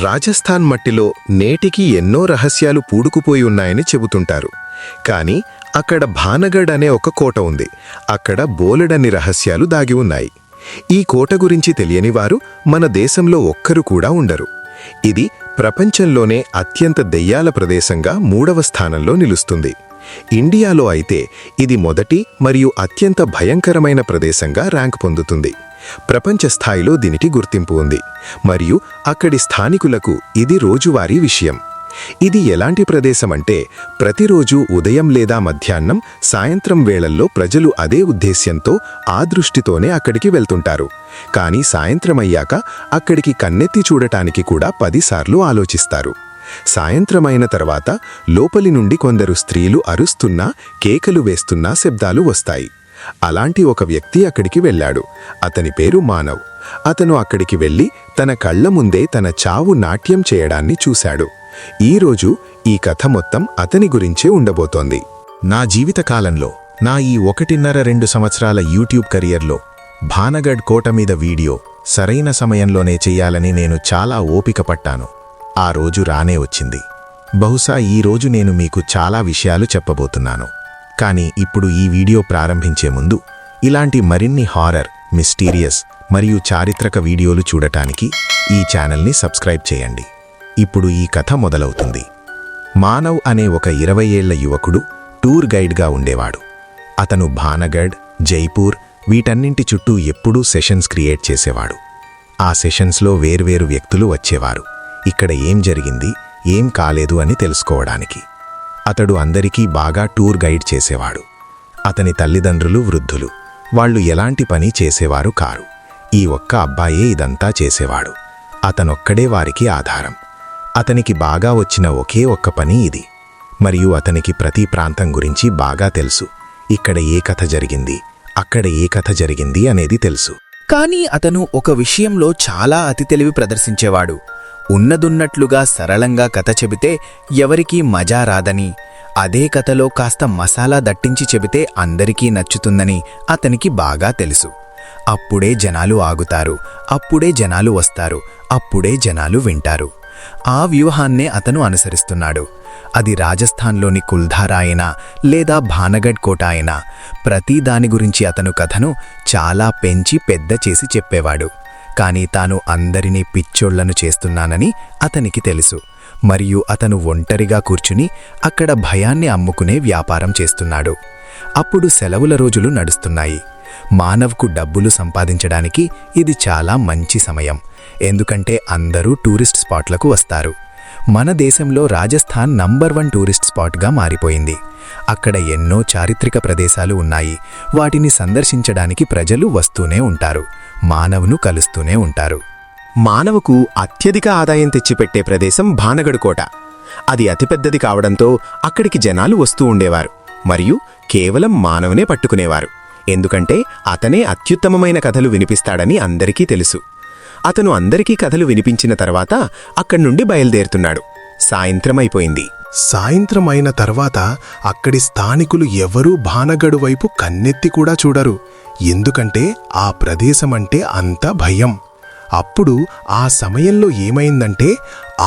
రాజస్థాన్ మట్టిలో నేటికి ఎన్నో రహస్యాలు పూడుకుపోయి ఉన్నాయని చెబుతుంటారు. కాని అక్కడ భానగఢ్ అనే ఒక కోట ఉంది. అక్కడ బోలెడన్ని రహస్యాలు దాగి ఉన్నాయి. ఈ కోట గురించి తెలియనివారు మన దేశంలో ఒక్కరు కూడా ఉండరు. ఇది ప్రపంచంలోనే అత్యంత దెయ్యాల ప్రదేశంగా 3వ స్థానంలో నిలుస్తుంది. ఇండియాలో అయితే ఇది మొదటి మరియు అత్యంత భయంకరమైన ప్రదేశంగా ర్యాంక్ పొందుతుంది. ప్రపంచ స్థాయిలో దీనికి గుర్తింపు ఉంది మరియు అక్కడి స్థానికులకు ఇది రోజువారీ విషయం. ఇది ఎలాంటి ప్రదేశమంటే ప్రతిరోజు ఉదయం లేదా మధ్యాహ్నం, సాయంత్రం వేళల్లో ప్రజలు అదే ఉద్దేశ్యంతో ఆ దృష్టితోనే అక్కడికి వెళ్తుంటారు. కానీ సాయంత్రమయ్యాక అక్కడికి కన్నెత్తి చూడటానికి కూడా 10 సార్లు ఆలోచిస్తారు. సాయంత్రమైన తర్వాత లోపలి నుండి కొందరు స్త్రీలు అరుస్తున్నా, కేకలు వేస్తున్నా శబ్దాలు వస్తాయి. అలాంటి ఒక వ్యక్తి అక్కడికి వెళ్ళాడు. అతని పేరు మానవ్. అతను అక్కడికి వెళ్ళి తన కళ్ల ముందే తన చావు నాట్యం చేయడాన్ని చూశాడు. ఈరోజు ఈ కథ మొత్తం అతని గురించే ఉండబోతోంది. నా జీవితకాలంలో, నా ఈ 1.5-2 సంవత్సరాల యూట్యూబ్ కెరియర్లో భానగఢ్ కోట మీద వీడియో సరైన సమయంలోనే చెయ్యాలని నేను చాలా ఓపిక పట్టాను. ఆ రోజు రానే వచ్చింది. బహుశా ఈ రోజు నేను మీకు చాలా విషయాలు చెప్పబోతున్నాను. కానీ ఇప్పుడు ఈ వీడియో ప్రారంభించే ముందు ఇలాంటి మరిన్ని హారర్, మిస్టీరియస్ మరియు చారిత్రక వీడియోలు చూడటానికి ఈ ఛానల్ని సబ్స్క్రైబ్ చేయండి. ఇప్పుడు ఈ కథ మొదలవుతుంది. మానవ్ అనే ఒక 20 ఏళ్ల యువకుడు టూర్ గైడ్గా ఉండేవాడు. అతను భానగఢ్, జైపూర్ వీటన్నింటి చుట్టూ ఎప్పుడూ సెషన్స్ క్రియేట్ చేసేవాడు. ఆ సెషన్స్లో వేర్వేరు వ్యక్తులు వచ్చేవారు, ఇక్కడ ఏం జరిగింది, ఏం కాలేదు అని తెలుసుకోవడానికి. అతడు అందరికీ బాగా టూర్ గైడ్ చేసేవాడు. అతని తల్లిదండ్రులు వృద్ధులు. వాళ్ళు ఎలాంటి పని చేసేవారు కారు. ఈ ఒక్క అబ్బాయే ఇదంతా చేసేవాడు. అతనొక్కడే వారికి ఆధారం. అతనికి బాగా వచ్చిన ఒకే ఒక్క పని ఇది. మరియు అతనికి ప్రతి ప్రాంతం గురించి బాగా తెలుసు. ఇక్కడ ఏ కథ జరిగింది, అక్కడ ఏ కథ జరిగింది అనేది తెలుసు. కానీ అతను ఒక విషయంలో చాలా అతి తెలివి ప్రదర్శించేవాడు. ఉన్నదున్నట్లుగా సరళంగా కథ చెబితే ఎవరికీ మజా రాదని, అదే కథలో కాస్త మసాలా దట్టించి చెబితే అందరికీ నచ్చుతుందని అతనికి బాగా తెలుసు. అప్పుడే జనాలు ఆగుతారు, అప్పుడే జనాలు వస్తారు, అప్పుడే జనాలు వింటారు. ఆ వ్యూహాన్నే అతను అనుసరిస్తున్నాడు. అది రాజస్థాన్లోని కుల్ధారా అయినా లేదా భానగఢ్ కోట అయినా ప్రతి దాని గురించి అతను కథను చాలా పెంచి పెద్ద చేసి చెప్పేవాడు. కానీ తాను అందరినీ పిచ్చోళ్లను చేస్తున్నానని అతనికి తెలుసు. మరియు అతను ఒంటరిగా కూర్చుని అక్కడ భయాన్ని అమ్ముకునే వ్యాపారం చేస్తున్నాడు. అప్పుడు సెలవుల రోజులు నడుస్తున్నాయి. మానవ్కు డబ్బులు సంపాదించడానికి ఇది చాలా మంచి సమయం. ఎందుకంటే అందరూ టూరిస్ట్ స్పాట్లకు వస్తారు. మన దేశంలో రాజస్థాన్ నంబర్ 1 టూరిస్ట్ స్పాట్గా మారిపోయింది. అక్కడ ఎన్నో చారిత్రక ప్రదేశాలు ఉన్నాయి. వాటిని సందర్శించడానికి ప్రజలు వస్తూనే ఉంటారు, మానవ్ను కలుస్తూనే ఉంటారు. మానవ్కు అత్యధిక ఆదాయం తెచ్చిపెట్టే ప్రదేశం భానగఢ్ కోట. అది అతిపెద్దది కావడంతో అక్కడికి జనాలు వస్తూ ఉండేవారు మరియు కేవలం మానవ్నే పట్టుకునేవారు. ఎందుకంటే అతనే అత్యుత్తమమైన కథలు వినిపిస్తాడని అందరికీ తెలుసు. అతను అందరికీ కథలు వినిపించిన తర్వాత అక్కడి నుండి బయలుదేరుతున్నాడు. సాయంత్రమైపోయింది. సాయంత్రం అయిన తర్వాత అక్కడి స్థానికులు ఎవరూ భానగఢ్ వైపు కన్నెత్తి కూడా చూడరు. ఎందుకంటే ఆ ప్రదేశమంటే అంత భయం. అప్పుడు ఆ సమయంలో ఏమైందంటే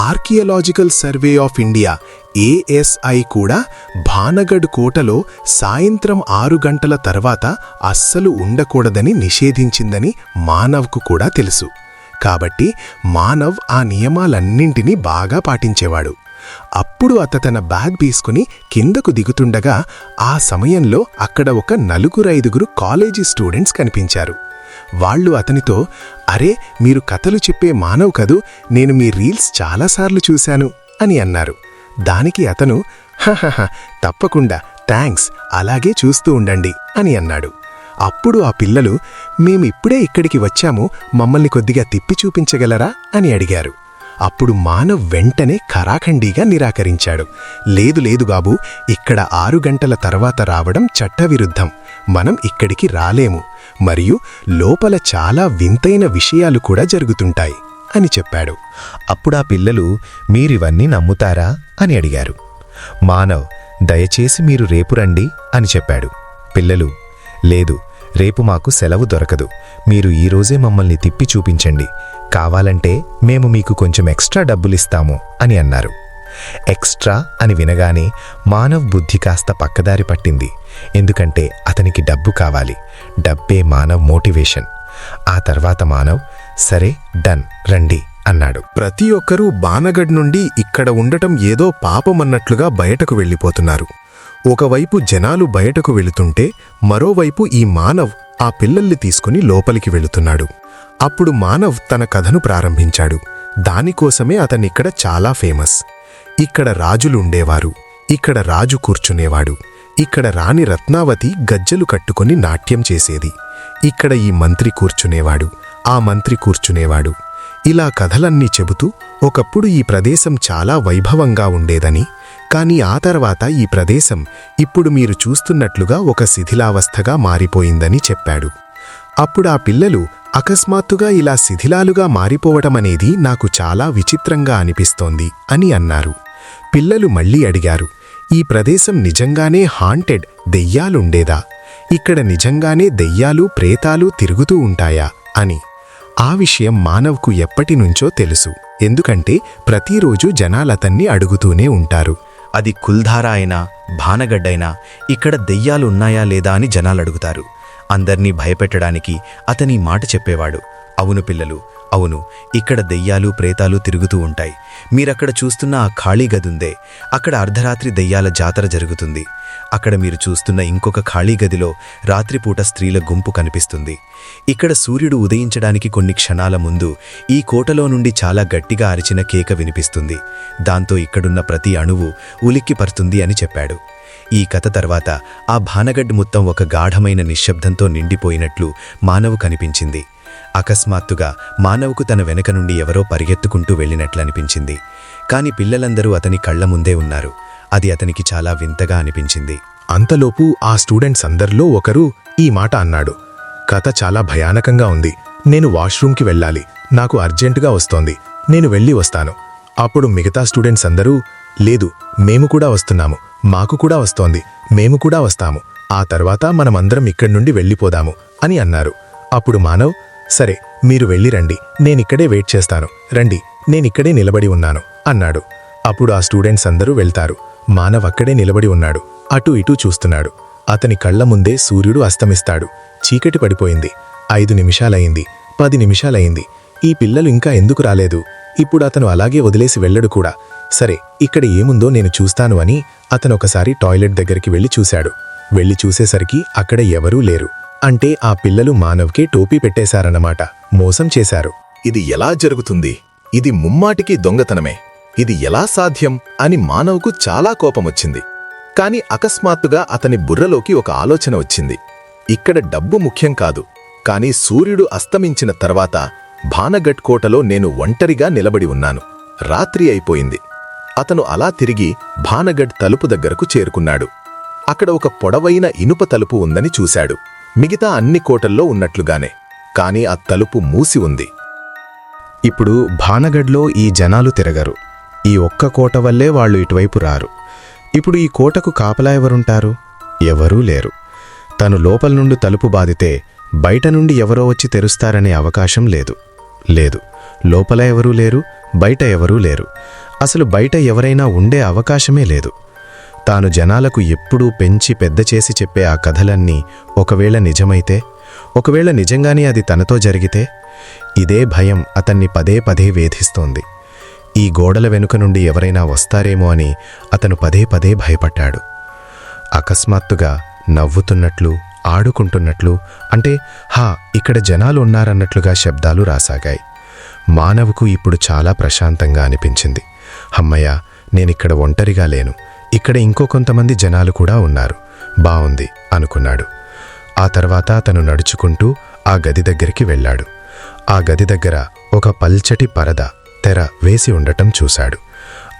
archaeological survey of India ASI కూడా భానగఢ్ కోటలో సాయంత్రం 6 గంటల తర్వాత అస్సలు ఉండకూడదని నిషేధించిందని మానవ్కు కూడా తెలుసు. కాబట్టి మానవ్ ఆ నియమాలన్నింటినీ బాగా పాటించేవాడు. అప్పుడు తన బ్యాగ్ తీసుకుని కిందకు దిగుతుండగా ఆ సమయంలో అక్కడ ఒక 4-5 కాలేజీ స్టూడెంట్స్ కనిపించారు. వాళ్ళు అతనితో, అరే మీరు కథలు చెప్పే మానవ్ కదూ, నేను మీ రీల్స్ చాలాసార్లు చూశాను అని అన్నారు. దానికి అతను, హహహ తప్పకుండా, థ్యాంక్స్, అలాగే చూస్తూ ఉండండి అని అన్నాడు. అప్పుడు ఆ పిల్లలు, మేమిప్పుడే ఇక్కడికి వచ్చాము, మమ్మల్ని కొద్దిగా తిప్పి చూపించగలరా అని అడిగారు. అప్పుడు మానవ్ వెంటనే ఖరాఖండీగా నిరాకరించాడు. లేదు లేదు బాబూ, ఇక్కడ 6 గంటల తర్వాత రావడం చట్టవిరుద్ధం, మనం ఇక్కడికి రాలేము, మరియు లోపల చాలా వింతైన విషయాలు కూడా జరుగుతుంటాయి అని చెప్పాడు. అప్పుడా పిల్లలు, మీరివన్నీ నమ్ముతారా అని అడిగారు. మానవ్, దయచేసి మీరు రేపు రండి అని చెప్పాడు. పిల్లలు, లేదు, రేపు మాకు సెలవు దొరకదు. మీరు ఈరోజే మమ్మల్ని తిప్పి చూపించండి. కావాలంటే మేము మీకు కొంచెం ఎక్స్ట్రా డబ్బులిస్తాము అని అన్నారు. ఎక్స్ట్రా అని వినగానే మానవ్ బుద్ధి కాస్త పక్కదారి పట్టింది. ఎందుకంటే అతనికి డబ్బు కావాలి. డబ్బే మానవ్ మోటివేషన్. ఆ తర్వాత మానవ్ సరే డన్ రండి అన్నాడు. ప్రతి ఒక్కరూ బానగఢ్ నుండి ఇక్కడ ఉండటం ఏదో పాపమన్నట్లుగా బయటకు వెళ్ళిపోతున్నారు. ఒకవైపు జనాలు బయటకు వెళుతుంటే మరోవైపు ఈ మానవ్ ఆ పిల్లల్ని తీసుకుని లోపలికి వెళుతున్నాడు. అప్పుడు మానవ్ తన కథను ప్రారంభించాడు. దానికోసమే అతనిక్కడ చాలా ఫేమస్. ఇక్కడ రాజులుండేవారు. ఇక్కడ రాజు కూర్చునేవాడు. ఇక్కడ రాణి రత్నావతి గజ్జలు కట్టుకొని నాట్యం చేసేది. ఇక్కడ ఈ మంత్రి కూర్చునేవాడు. ఆ మంత్రి కూర్చునేవాడు. ఇలా కథలన్నీ చెబుతూ ఒకప్పుడు ఈ ప్రదేశం చాలా వైభవంగా ఉండేదని, కాని ఆ తర్వాత ఈ ప్రదేశం ఇప్పుడు మీరు చూస్తున్నట్లుగా ఒక శిథిలావస్థగా మారిపోయిందని చెప్పాడు. అప్పుడు ఆ పిల్లలు అకస్మాత్తుగా ఇలా శిథిలాలుగా మారిపోవటమనేది నాకు చాలా విచిత్రంగా అనిపిస్తోంది అని అన్నారు. పిల్లలు మళ్ళీ అడిగారు, ఈ ప్రదేశం నిజంగానే హాంటెడ్ దెయ్యాలుండేదా? ఇక్కడ నిజంగానే దెయ్యాలు ప్రేతాలు తిరుగుతూ ఉంటాయా అని. ఆ విషయం మానవ్కు ఎప్పటినుంచో తెలుసు. ఎందుకంటే ప్రతిరోజు జనాలతన్ని అడుగుతూనే ఉంటారు. అది కుల్ధారా అయినా భానగఢ్ అయినా ఇక్కడ దెయ్యాలున్నాయా లేదా అని జనాలడుగుతారు. అందర్నీ భయపెట్టడానికి అతని మాట చెప్పేవాడు. అవును పిల్లలు, అవును, ఇక్కడ దెయ్యాలు ప్రేతాలు తిరుగుతూ ఉంటాయి. మీరక్కడ చూస్తున్న ఆ ఖాళీ గదుందే, అక్కడ అర్ధరాత్రి దెయ్యాల జాతర జరుగుతుంది. అక్కడ మీరు చూస్తున్న ఇంకొక ఖాళీ గదిలో రాత్రిపూట స్త్రీల గుంపు కనిపిస్తుంది. ఇక్కడ సూర్యుడు ఉదయించడానికి కొన్ని క్షణాల ముందు ఈ కోటలో నుండి చాలా గట్టిగా అరిచిన కేక వినిపిస్తుంది. దాంతో ఇక్కడున్న ప్రతి అణువు ఉలిక్కిపడుతుంది అని చెప్పాడు. ఈ కథ తర్వాత ఆ భానగఢ్ మొత్తం ఒక గాఢమైన నిశ్శబ్దంతో నిండిపోయినట్లు మానవ్ కనిపించింది. అకస్మాత్తుగా మానవ్కు తన వెనక నుండి ఎవరో పరిగెత్తుకుంటూ వెళ్ళినట్లనిపించింది. కాని పిల్లలందరూ అతని కళ్ల ముందే ఉన్నారు. అది అతనికి చాలా వింతగా అనిపించింది. అంతలోపు ఆ స్టూడెంట్స్ అందరిలో ఒకరు ఈ మాట అన్నాడు, కథ చాలా భయానకంగా ఉంది. నేను వాష్రూమ్కి వెళ్ళాలి. నాకు అర్జెంటుగా వస్తోంది. నేను వెళ్ళి వస్తాను. అప్పుడు మిగతా స్టూడెంట్స్ అందరూ, లేదు, మేము కూడా వస్తున్నాము, మాకు కూడా వస్తోంది, మేము కూడా వస్తాము. ఆ తర్వాత మనమందరం ఇక్కడి నుండి వెళ్ళిపోదాము అని అన్నారు. అప్పుడు మానవ్, సరే మీరు వెళ్ళిరండి, నేనిక్కడే వెయిట్ చేస్తాను, రండి, నేనిక్కడే నిలబడి ఉన్నాను అన్నాడు. అప్పుడు ఆ స్టూడెంట్స్ అందరూ వెళ్తారు. మానవ్ అక్కడే నిలబడి ఉన్నాడు. అటూ ఇటూ చూస్తున్నాడు. అతని కళ్ల ముందే సూర్యుడు అస్తమిస్తాడు. చీకటి పడిపోయింది. 5 నిమిషాలయింది, 10 నిమిషాలయింది. ఈ పిల్లలు ఇంకా ఎందుకు రాలేదు? ఇప్పుడు అతను అలాగే వదిలేసి వెళ్ళడు కూడా. సరే, ఇక్కడ ఏముందో నేను చూస్తాను అని అతనొకసారి టాయిలెట్ దగ్గరికి వెళ్లి చూశాడు. వెళ్లి చూసేసరికి అక్కడ ఎవరూ లేరు. అంటే ఆ పిల్లలు మానవ్కే టోపీ పెట్టేశారన్నమాట. మోసం చేశారు. ఇది ఎలా జరుగుతుంది? ఇది ముమ్మాటికి దొంగతనమే. ఇది ఎలా సాధ్యం అని మానవ్కు చాలా కోపమొచ్చింది. కాని అకస్మాత్తుగా అతని బుర్రలోకి ఒక ఆలోచన వచ్చింది. ఇక్కడ డబ్బు ముఖ్యం కాదు, కాని సూర్యుడు అస్తమించిన తర్వాత భానగఢ్ కోటలో నేను ఒంటరిగా నిలబడి ఉన్నాను. రాత్రి అయిపోయింది. అతను అలా తిరిగి భానగఢ్ తలుపు దగ్గరకు చేరుకున్నాడు. అక్కడ ఒక పొడవైన ఇనుప తలుపు ఉందని చూశాడు. మిగతా అన్ని కోటల్లో ఉన్నట్లుగానే, కాని ఆ తలుపు మూసి ఉంది. ఇప్పుడు భానగఢ్లో ఈ జనాలు తిరగరు. ఈ ఒక్క కోట వల్లే వాళ్ళు ఇటువైపు రారు. ఇప్పుడు ఈ కోటకు కాపలా ఎవరుంటారు? ఎవరూ లేరు. తను లోపల నుండి తలుపు బాదితే బయట నుండి ఎవరో వచ్చి తెరుస్తారనే అవకాశం లేదు. లేదు, లోపల ఎవరూ లేరు, బయట ఎవరూ లేరు. అసలు బయట ఎవరైనా ఉండే అవకాశమే లేదు. తాను జనాలకు ఎప్పుడూ పెంచి పెద్ద చేసి చెప్పే ఆ కథలన్నీ ఒకవేళ నిజమైతే, ఒకవేళ నిజంగానే అది తనతో జరిగితే? ఇదే భయం అతన్ని పదే పదే వేధిస్తోంది. ఈ గోడల వెనుక నుండి ఎవరైనా వస్తారేమో అని అతను పదే పదే భయపడ్డాడు. అకస్మాత్తుగా నవ్వుతున్నట్లు, ఆడుకుంటున్నట్లు, అంటే ఇక్కడ జనాలు ఉన్నారన్నట్లుగా శబ్దాలు రాసాగాయి. మానవ్కు ఇప్పుడు చాలా ప్రశాంతంగా అనిపించింది. హమ్మయ్య, నేనిక్కడ ఒంటరిగా లేను, ఇక్కడ ఇంకో కొంతమంది జనాలు కూడా ఉన్నారు, బావుంది అనుకున్నాడు. ఆ తర్వాత అతను నడుచుకుంటూ ఆ గది దగ్గరికి వెళ్ళాడు. ఆ గది దగ్గర ఒక పల్చటి పరద, తెర వేసి ఉండటం చూశాడు.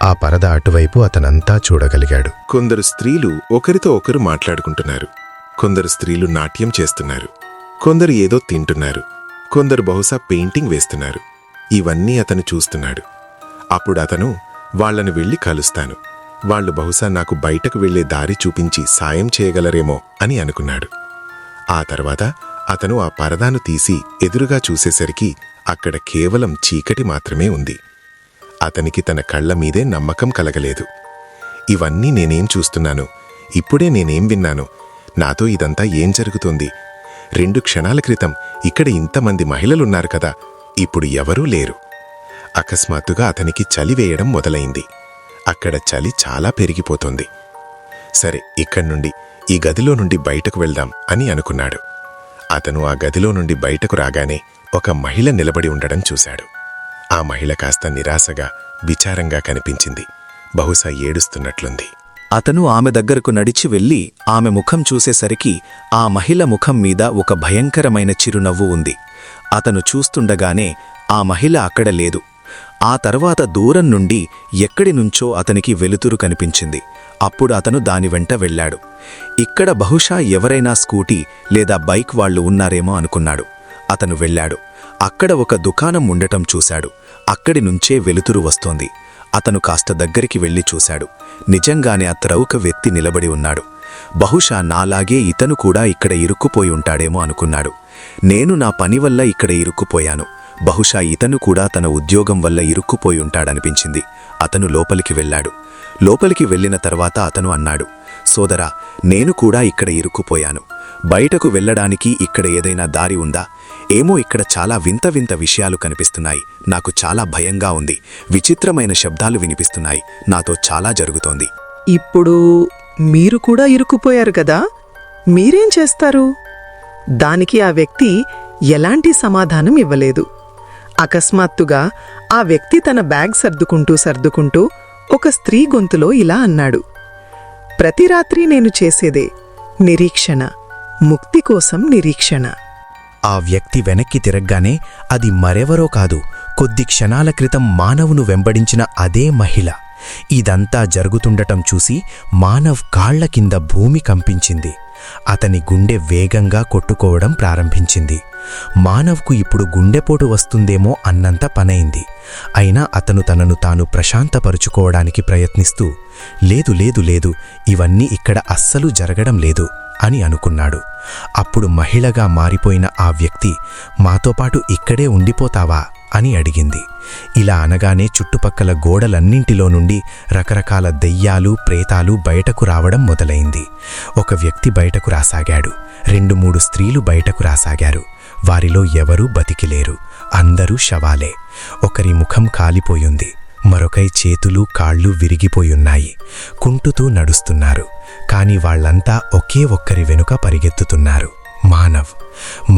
ఆ పరద అటువైపు అతనంతా చూడగలిగాడు. కొందరు స్త్రీలు ఒకరితో ఒకరు మాట్లాడుకుంటున్నారు. కొందరు స్త్రీలు నాట్యం చేస్తున్నారు. కొందరు ఏదో తింటున్నారు. కొందరు బహుశా పెయింటింగ్ వేస్తున్నారు. ఇవన్నీ అతను చూస్తున్నాడు. అప్పుడు అతను వాళ్లను వెళ్ళి కలుస్తాను, వాళ్ళు బహుశా నాకు బయటకు వెళ్లే దారి చూపించి సాయం చేయగలరేమో అని అనుకున్నాడు. ఆ తర్వాత అతను ఆ పరదాను తీసి ఎదురుగా చూసేసరికి అక్కడ కేవలం చీకటి మాత్రమే ఉంది. అతనికి తన కళ్ల మీదే నమ్మకం కలగలేదు. ఇవన్నీ నేనేం చూస్తున్నాను? ఇప్పుడే నేనేం విన్నాను? నాతో ఇదంతా ఏం జరుగుతుంది? 2 క్షణాల క్రితం ఇక్కడ ఇంతమంది మహిళలున్నారు కదా, ఇప్పుడు ఎవరూ లేరు. అకస్మాత్తుగా అతనికి చలి వేయడం మొదలైంది. అక్కడ చలి చాలా పెరిగిపోతోంది. సరే, ఇక్కడ్నుండి ఈ గదిలో నుండి బయటకు వెళ్దాం అని అనుకున్నాడు. అతను ఆ గదిలో నుండి బయటకు రాగానే ఒక మహిళ నిలబడి ఉండడం చూశాడు. ఆ మహిళ కాస్త నిరాశగా, విచారంగా కనిపించింది. బహుశా ఏడుస్తున్నట్లుంది. అతను ఆమె దగ్గరకు నడిచి వెళ్ళి ఆమె ముఖం చూసేసరికి ఆ మహిళ ముఖం మీద ఒక భయంకరమైన చిరునవ్వు ఉంది. అతను చూస్తుండగానే ఆ మహిళ అక్కడ లేదు. ఆ తర్వాత దూరం నుండి ఎక్కడి నుంచో అతనికి వెలుతురు కనిపించింది. అప్పుడు అతను దాని వెంట వెళ్ళాడు. ఇక్కడ బహుశా ఎవరైనా స్కూటీ లేదా బైక్ వాళ్ళు ఉన్నారేమో అనుకున్నాడు. అతను వెళ్ళాడు. అక్కడ ఒక దుకాణం ఉండటం చూశాడు. అక్కడి నుంచే వెలుతురు వస్తోంది. అతను కాస్త దగ్గరికి వెళ్లి చూశాడు. నిజంగానే అక్కడ ఒక వ్యక్తి నిలబడి ఉన్నాడు. బహుశా నాలాగే ఇతను కూడా ఇక్కడ ఇరుక్కుపోయి ఉంటాడేమో అనుకున్నాడు. నేను నా పని వల్ల ఇక్కడ ఇరుక్కుపోయాను. బహుశా ఇతను కూడా తన ఉద్యోగం వల్ల ఇరుక్కుపోయి ఉంటాడనిపించింది. అతను లోపలికి వెళ్ళాడు. లోపలికి వెళ్ళిన తర్వాత అతను అన్నాడు, సోదరా, నేను కూడా ఇక్కడ ఇరుక్కుపోయాను. బయటకు వెళ్ళడానికి ఇక్కడ ఏదైనా దారి ఉందా? ఏమో, ఇక్కడ చాలా వింత వింత విషయాలు కనిపిస్తున్నాయి. నాకు చాలా భయంగా ఉంది. విచిత్రమైన శబ్దాలు వినిపిస్తున్నాయి. నాతో చాలా జరుగుతోంది. ఇప్పుడు మీరు కూడా ఇరుక్కుపోయారు కదా, మీరేం చేస్తారు? దానికి ఆ వ్యక్తి ఎలాంటి సమాధానం ఇవ్వలేదు. అకస్మాత్తుగా ఆ వ్యక్తి తన బ్యాగ్ సర్దుకుంటూ ఒక స్త్రీ గొంతులో ఇలా అన్నాడు, ప్రతి రాత్రి నేను చేసేదే నిరీక్షణ, ముక్తి కోసం నిరీక్షణ. ఆ వ్యక్తి వెనక్కి తిరగ్గానే అది మరెవరో కాదు, కొద్ది క్షణాల క్రితం మానవును వెంబడించిన అదే మహిళ. ఇదంతా జరుగుతుండటం చూసి మానవ్ కాళ్ల కింద భూమి కంపించింది. అతని గుండె వేగంగా కొట్టుకోవడం ప్రారంభించింది. మానవ్కు ఇప్పుడు గుండెపోటు వస్తుందేమో అన్నంత పనైంది. అయినా అతను తనను తాను ప్రశాంతపరుచుకోవడానికి ప్రయత్నిస్తూ, లేదు లేదు లేదు, ఇవన్నీ ఇక్కడ అస్సలు జరగడం లేదు అని అనుకున్నాడు. అప్పుడు మహిళగా మారిపోయిన ఆ వ్యక్తి, మాతో పాటు ఇక్కడే ఉండిపోతావా అని అడిగింది. ఇలా అనగానే చుట్టుపక్కల గోడలన్నింటిలో నుండి రకరకాల దెయ్యాలు, ప్రేతాలు బయటకు రావడం మొదలైంది. ఒక వ్యక్తి బయటకు రాసాగాడు. 2-3 స్త్రీలు బయటకు రాసాగారు. వారిలో ఎవరూ బతికిలేరు. అందరూ శవాలే. ఒకరి ముఖం కాలిపోయింది. మరొకై చేతులు, కాళ్ళు విరిగిపోయున్నాయి. కుంటుతూ నడుస్తున్నారు. కాని వాళ్లంతా ఒకే ఒక్కరి వెనుక పరిగెత్తుతున్నారు.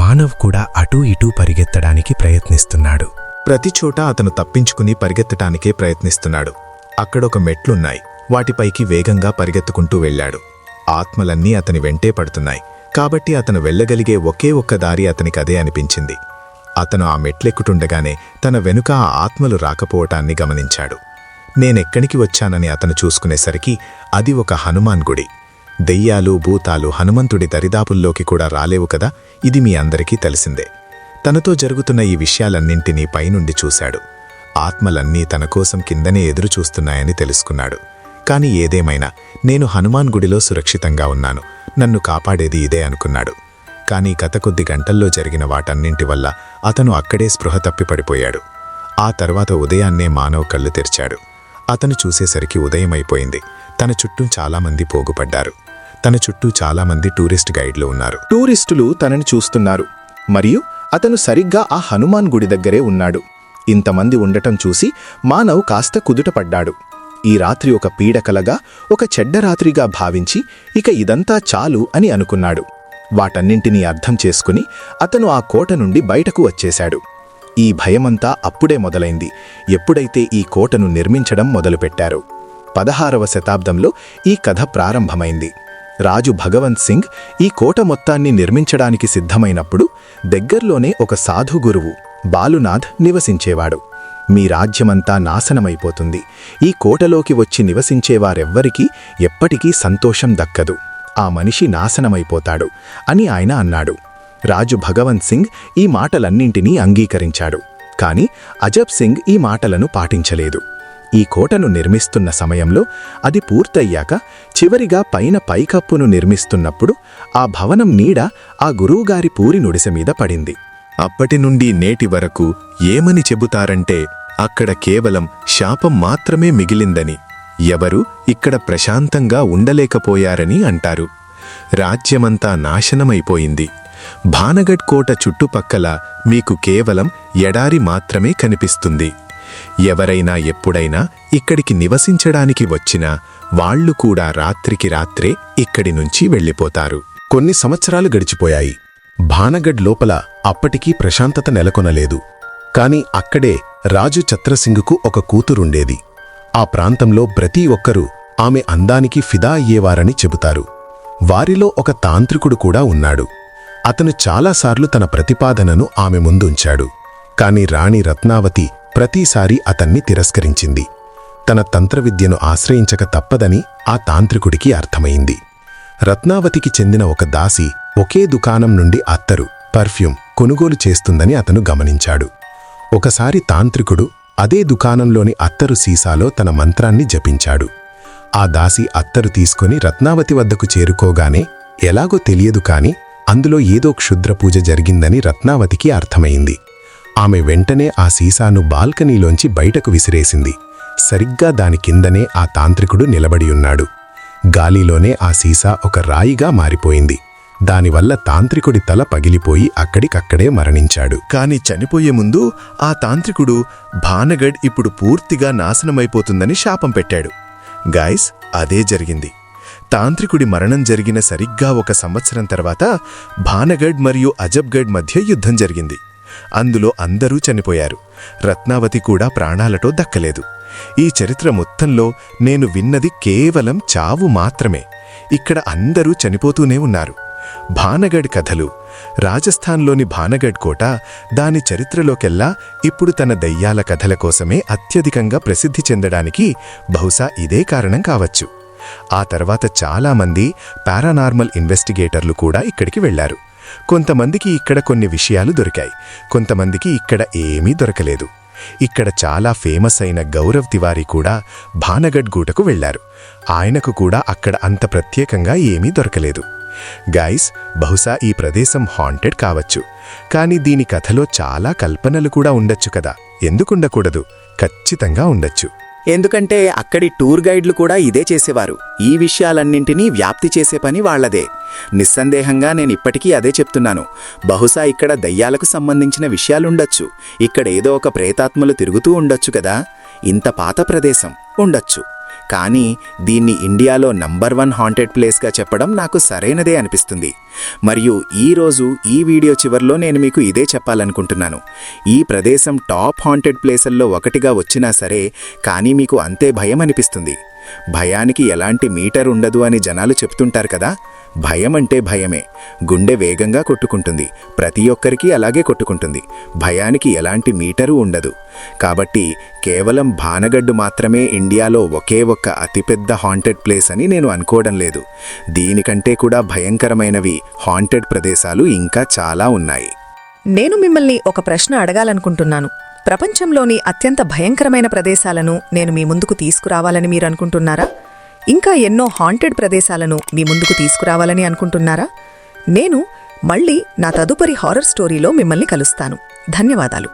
మానవ్ కూడా అటూ ఇటూ పరిగెత్తడానికి ప్రయత్నిస్తున్నాడు. ప్రతిచోట అతను తప్పించుకుని పరిగెత్తటానికే ప్రయత్నిస్తున్నాడు. అక్కడొక మెట్లున్నాయి. వాటిపైకి వేగంగా పరిగెత్తుకుంటూ వెళ్ళాడు. ఆత్మలన్నీ అతని వెంటే పడుతున్నాయి. కాబట్టి అతను వెళ్ళగలిగే ఒకే ఒక్క దారి అతనికదే అనిపించింది. అతను ఆ మెట్లెక్కుతుండగానే తన వెనుక ఆ ఆత్మలు రాకపోవటాన్ని గమనించాడు. నేనెక్కడికి వచ్చానని అతను చూసుకునేసరికి అది ఒక హనుమాన్ గుడి. దెయ్యాలు, భూతాలు హనుమంతుడి దరిదాపుల్లోకి కూడా రాలేవు కదా, ఇది మీ అందరికీ తెలిసిందే. తనతో జరుగుతున్న ఈ విషయాలన్నింటినీ పైనుండి చూశాడు. ఆత్మలన్నీ తన కోసం కిందనే ఎదురుచూస్తున్నాయని తెలుసుకున్నాడు. కాని ఏదేమైనా నేను హనుమాన్ గుడిలో సురక్షితంగా ఉన్నాను, నన్ను కాపాడేది ఇదే అనుకున్నాడు. కాని గత కొద్ది గంటల్లో జరిగిన వాటన్నింటి వల్ల అతను అక్కడే స్పృహ తప్పిపడిపోయాడు. ఆ తర్వాత ఉదయాన్నే మానవ్ కళ్ళు తెరిచాడు. అతను చూసేసరికి ఉదయమైపోయింది. తన చుట్టూ చాలామంది పోగుపడ్డారు. తన చుట్టూ చాలామంది టూరిస్ట్ గైడ్లు ఉన్నారు. టూరిస్టులు తనని చూస్తున్నారు. మరియు అతను సరిగ్గా ఆ హనుమాన్ గుడి దగ్గరే ఉన్నాడు. ఇంతమంది ఉండటం చూసి మానవ్ కాస్త కుదుటపడ్డాడు. ఈ రాత్రి ఒక పీడకలగా, ఒక చెడ్డ రాత్రిగా భావించి ఇక ఇదంతా చాలు అని అనుకున్నాడు. వాటన్నింటినీ అర్థం చేసుకుని అతను ఆ కోట నుండి బయటకు వచ్చేశాడు. ఈ భయమంతా అప్పుడే మొదలైంది, ఎప్పుడైతే ఈ కోటను నిర్మించడం మొదలుపెట్టారో. 16వ శతాబ్దంలో ఈ కథ ప్రారంభమైంది. రాజు భగవంత్ సింగ్ ఈ కోట మొత్తాన్ని నిర్మించడానికి సిద్ధమైనప్పుడు దగ్గర్లోనే ఒక సాధు గురువు బాలునాథ్ నివసించేవాడు. మీ రాజ్యమంతా నాశనమైపోతుంది, ఈ కోటలోకి వచ్చి నివసించేవారెవ్వరికీ ఎప్పటికీ సంతోషం దక్కదు, ఆ మనిషి నాశనమైపోతాడు అని ఆయన అన్నాడు. రాజు భగవంత్ సింగ్ ఈ మాటలన్నింటినీ అంగీకరించాడు. కాని అజబ్ సింగ్ ఈ మాటలను పాటించలేదు. ఈ కోటను నిర్మిస్తున్న సమయంలో అది పూర్తయ్యాక చివరిగా పైన పైకప్పును నిర్మిస్తున్నప్పుడు ఆ భవనం నీడ ఆ గురువుగారి పూరి నుడిసె మీద పడింది. అప్పటి నుండి నేటి వరకు ఏమని చెబుతారంటే అక్కడ కేవలం శాపం మాత్రమే మిగిలిందని, ఎవరు ఇక్కడ ప్రశాంతంగా ఉండలేకపోయారని అంటారు. రాజ్యమంతా నాశనమైపోయింది. భానగఢ్ కోట చుట్టుపక్కల మీకు కేవలం ఎడారి మాత్రమే కనిపిస్తుంది. ఎవరైనా ఎప్పుడైనా ఇక్కడికి నివసించడానికి వచ్చినా వాళ్లు కూడా రాత్రికి రాత్రే ఇక్కడి నుంచి వెళ్ళిపోతారు. కొన్ని సంవత్సరాలు గడిచిపోయాయి. భానగఢ్ లోపల అప్పటికీ ప్రశాంతత నెలకొనలేదు. కాని అక్కడే రాజు ఛత్రసింగ్కు ఒక కూతురుండేది. ఆ ప్రాంతంలో ప్రతి ఒక్కరూ ఆమె అందానికి ఫిదా అయ్యేవారని చెబుతారు. వారిలో ఒక తాంత్రికుడు కూడా ఉన్నాడు. అతను చాలాసార్లు తన ప్రతిపాదనను ఆమె ముందుంచాడు. కాని రాణి రత్నావతి ప్రతిసారీ అతన్ని తిరస్కరించింది. తన తంత్రవిద్యను ఆశ్రయించక తప్పదని ఆ తాంత్రికుడికి అర్థమైంది. రత్నావతికి చెందిన ఒక దాసి ఒకే దుకాణం నుండి అత్తరు, పర్ఫ్యూమ్ కొనుగోలు చేస్తుందని అతను గమనించాడు. ఒకసారి తాంత్రికుడు అదే దుకాణంలోని అత్తరు సీసాలో తన మంత్రాన్ని జపించాడు. ఆ దాసి అత్తరు తీసుకొని రత్నావతి వద్దకు చేరుకోగానే ఎలాగో తెలియదు కాని అందులో ఏదో క్షుద్రపూజ జరిగిందని రత్నావతికి అర్థమైంది. ఆమె వెంటనే ఆ సీసాను బాల్కనీలోంచి బయటకు విసిరేసింది. సరిగ్గా దాని కిందనే ఆ తాంత్రికుడు నిలబడియున్నాడు. గాలిలోనే ఆ సీసా ఒక రాయిగా మారిపోయింది. దానివల్ల తాంత్రికుడి తల పగిలిపోయి అక్కడికక్కడే మరణించాడు. కాని చనిపోయే ముందు ఆ తాంత్రికుడు భానగఢ్ ఇప్పుడు పూర్తిగా నాశనమైపోతుందని శాపం పెట్టాడు. గాయ్స్, అదే జరిగింది. తాంత్రికుడి మరణం జరిగిన సరిగ్గా 1 సంవత్సరం తర్వాత భానగఢ్ మరియు అజబ్గఢ్ మధ్య యుద్ధం జరిగింది. అందులో అందరూ చనిపోయారు. రత్నావతి కూడా ప్రాణాలతో దక్కలేదు. ఈ చరిత్ర మొత్తంలో నేను విన్నది కేవలం చావు మాత్రమే. ఇక్కడ అందరూ చనిపోతూనే ఉన్నారు. భానగఢ్ కథలు, రాజస్థాన్లోని భానగఢ్ కోట, దాని చరిత్రలోకెల్లా ఇప్పుడు తన దయ్యాల కథల కోసమే అత్యధికంగా ప్రసిద్ధి చెందడానికి బహుశా ఇదే కారణం కావచ్చు. ఆ తర్వాత చాలామంది పారానార్మల్ ఇన్వెస్టిగేటర్లు కూడా ఇక్కడికి వెళ్లారు. కొంతమందికి ఇక్కడ కొన్ని విషయాలు దొరికాయి, కొంతమందికి ఇక్కడ ఏమీ దొరకలేదు. ఇక్కడ చాలా ఫేమస్ అయిన గౌరవ్ తివారీ కూడా భానగఢ్ గూటకు వెళ్లారు. ఆయనకు కూడా అక్కడ అంత ప్రత్యేకంగా ఏమీ దొరకలేదు. గాయ్స్, బహుశా ఈ ప్రదేశం హాంటెడ్ కావచ్చు. కానీ దీని కథలో చాలా కల్పనలు కూడా ఉండొచ్చు కదా? ఎందుకుండకూడదు? ఖచ్చితంగా ఉండొచ్చు. ఎందుకంటే అక్కడి టూర్ గైడ్లు కూడా ఇదే చేసేవారు. ఈ విషయాలన్నింటినీ వ్యాప్తి చేసే పని వాళ్లదే. నిస్సందేహంగా నేనిప్పటికీ అదే చెప్తున్నాను. బహుశా ఇక్కడ దయ్యాలకు సంబంధించిన విషయాలుండొచ్చు. ఇక్కడ ఏదో ఒక ప్రేతాత్మలు తిరుగుతూ ఉండొచ్చు కదా. ఇంత పాత ప్రదేశం ఉండొచ్చు. కానీ దీన్ని ఇండియాలో నంబర్ 1 హాంటెడ్ ప్లేస్గా చెప్పడం నాకు సరైనదే అనిపిస్తుంది. మరియు ఈరోజు ఈ వీడియో చివర్లో నేను మీకు ఇదే చెప్పాలనుకుంటున్నాను. ఈ ప్రదేశం టాప్ హాంటెడ్ ప్లేసుల్లో ఒకటిగా వచ్చినా సరే, కానీ మీకు అంతే భయం అనిపిస్తుంది. భయానికి ఎలాంటి మీటర్ ఉండదు అని జనాలు చెప్తుంటారు కదా. భయం అంటే భయమే. గుండె వేగంగా కొట్టుకుంటుంది. ప్రతి ఒక్కరికి అలాగే కొట్టుకుంటుంది. భయానికి ఎలాంటి మీటరు ఉండదు. కాబట్టి కేవలం భానగఢ్ మాత్రమే ఇండియాలో ఒకే ఒక్క అతిపెద్ద హాంటెడ్ ప్లేస్ అని నేను అనుకోవడం లేదు. దీనికంటే కూడా భయంకరమైనవి హాంటెడ్ ప్రదేశాలు ఇంకా చాలా ఉన్నాయి. నేను మిమ్మల్ని ఒక ప్రశ్న అడగాలనుకుంటున్నాను. ప్రపంచంలోని అత్యంత భయంకరమైన ప్రదేశాలను నేను మీ ముందుకు తీసుకురావాలని మీరు అనుకుంటున్నారా? ఇంకా ఎన్నో హాంటెడ్ ప్రదేశాలను మీ ముందుకు తీసుకురావాలని అనుకుంటున్నారా? నేను మళ్ళీ నా తదుపరి హారర్ స్టోరీలో మిమ్మల్ని కలుస్తాను. ధన్యవాదాలు.